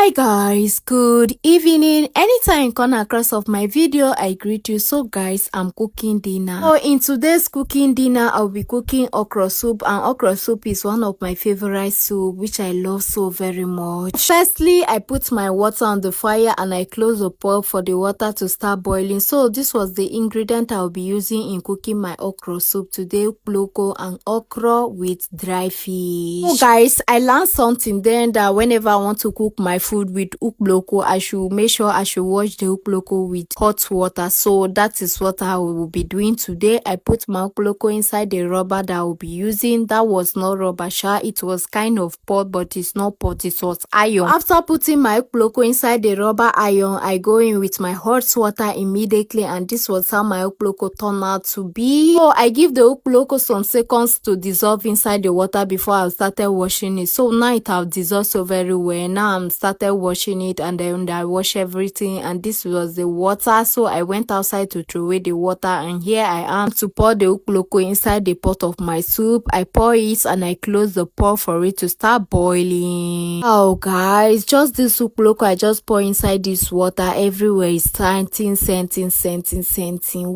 Hi guys, good evening. Anytime you come across of my video, I greet you. So guys, I'm cooking dinner. So in today's cooking dinner, I'll be cooking okra soup, and okra soup is one of my favorite soup which I love so very much. Firstly, I put my water on the fire and I close the pot for the water to start boiling. So this was the ingredient I'll be using in cooking my okra soup today: ukbloko and okra with dry fish. So guys, I learned something then that whenever I want to cook my food with ukbloko, I should make sure I should wash the ukbloko with hot water. So that is what I will be doing today. I put my ukbloko inside the rubber that I will be using. That was not rubber sha, it was kind of pot, but it's not pot, it was iron. After putting my ukbloko inside the rubber iron, I go in with my hot water immediately, and this was how my ukbloko turned out to be. So I give the ukbloko some seconds to dissolve inside the water before I started washing it. So now it have dissolved so very well. Now I'm started washing it, and then I wash everything, and this was the water. So I went outside to throw away the water, and here I am to pour the ukbloko inside the pot of my soup. I pour it and I close the pot for it to start boiling. Oh guys, just this ukbloko I just pour inside this water, everywhere is scenting.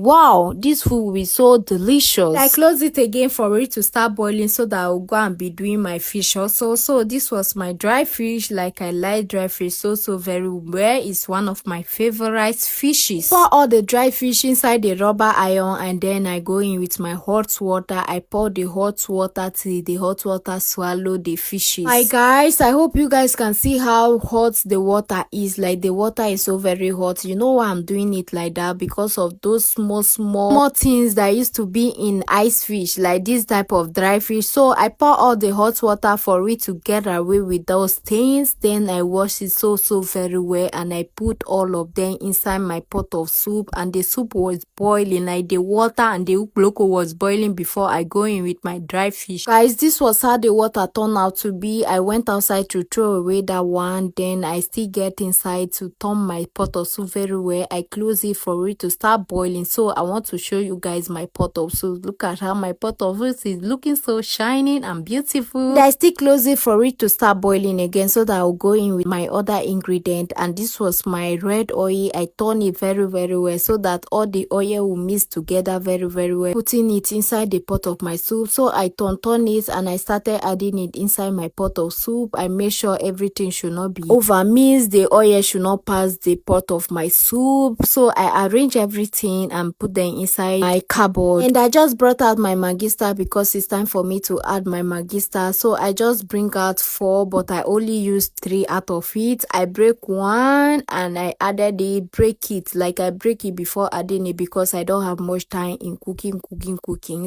Wow, this food will be so delicious. I close it again for it to start boiling so that I'll go and be doing my fish also. So this was my dry fish. Like, I like dry fish so very well. It's one of my favorite fishes. Pour all the dry fish inside the rubber iron, and then I go in with my hot water. I pour the hot water till the hot water swallow the fishes. Hi guys, I hope you guys can see how hot the water is. Like, the water is so very hot. You know why I'm doing it like that? Because of those small things that used to be in ice fish, like this type of dry fish. So I pour all the hot water for it to get away with those things. Then I wash it so very well, and I put all of them inside my pot of soup, and the soup was boiling. Like, the water and the ukbloko was boiling before I go in with my dry fish. Guys, this was how the water turned out to be. I went outside to throw away that one, then I still get inside to turn my pot of soup very well. I close it for it to start boiling. So I want to show you guys my pot of soup. Look at how my pot of soup is looking so shining and beautiful. I still close it for it to start boiling again, so that I'll go in with my other ingredient, and this was my red oil. I turn it very well so that all the oil will mix together very well, putting it inside the pot of my soup. So I turn it, and I started adding it inside my pot of soup. I made sure everything should not be over mixed, the oil should not pass the pot of my soup. So I arrange everything and put them inside my cupboard, and I just brought out my Maggi star because it's time for me to add my Maggi star. So I just bring out 4, but I only used 3 out of it. I break one and I added it. Break it, like I break it before adding it, because I don't have much time in cooking.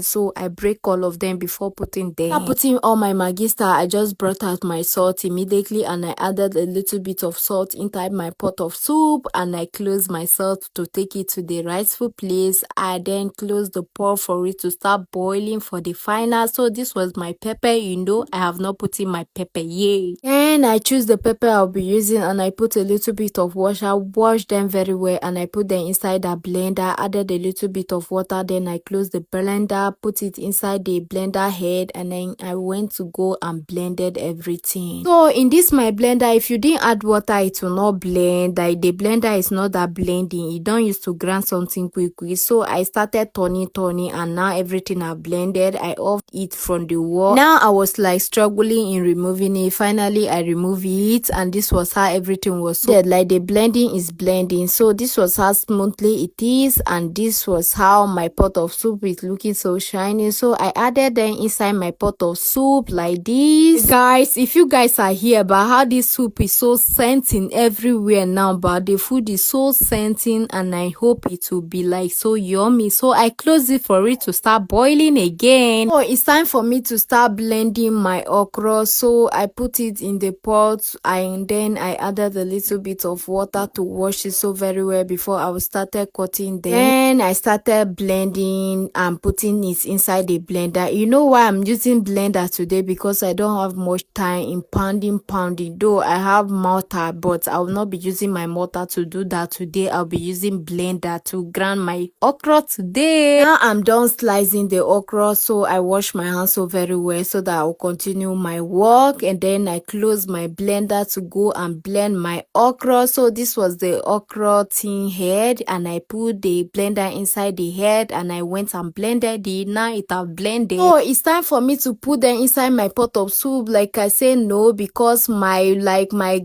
So I break all of them before putting them. After putting all my Maggi star, I just brought out my salt immediately, and I added a little bit of salt inside my pot of soup, and I closed my salt to take it to the rightful place. I then closed the pot for it to start boiling for the final. So this was my pepper. You know, I have not put in my pepper yet, and I choose the pepper I'll be using, and I put a little bit of water, wash them very well, and I put them inside a blender. Added a little bit of water, then I closed the blender, put it inside the blender head, and then I went to go and blended everything. So in this my blender, if you didn't add water, it will not blend. Like, the blender is not that blending, you don't use to grind something quickly. So I started turning, and now everything I blended. I off it from the wall. Now I was like struggling in removing it. Finally I remove it, and this was how everything was. So like, the blending is blending. So this was how smoothly it is, and this was how my pot of soup is looking so shiny. So I added them inside my pot of soup like this. Guys, if you guys are here about how this soup is so scenting everywhere now, but the food is so scenting, and I hope it will be like so yummy. So I close it for it to start boiling again. So it's time for me to start blending my okra. So I put it in the pot, and then I added a little bit of water to wash it so very well before I started cutting them. Then I started blending and putting it inside the blender. You know why I'm using blender today? Because I don't have much time in pounding. Though I have mortar, but I will not be using my mortar to do that today. I'll be using blender to grind my okra today. Now I'm done slicing the okra, so I wash my hands so very well so that I will continue my work, and then I close my blender to go and blend my okra. So this was the okra tin head, and I put the blender inside the head and I went and blended it. Now it have blended. So it's time for me to put them inside my pot of soup. Like I say no, because my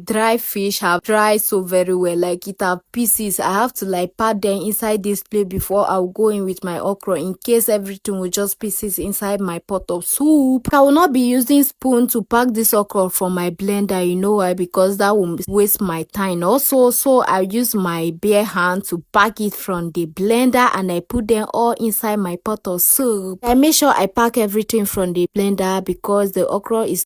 dry fish have dried so very well, like it have pieces. I have to like pat them inside this plate before I'll go in with my okra, in case everything will just pieces inside my pot of soup. I will not be using spoon to pack this okra from my blender, you know why? Because that will waste my time also. So I use my bare hand to pack it from the blender and I put them all inside my pot of soup. I make sure I pack everything from the blender because the okra is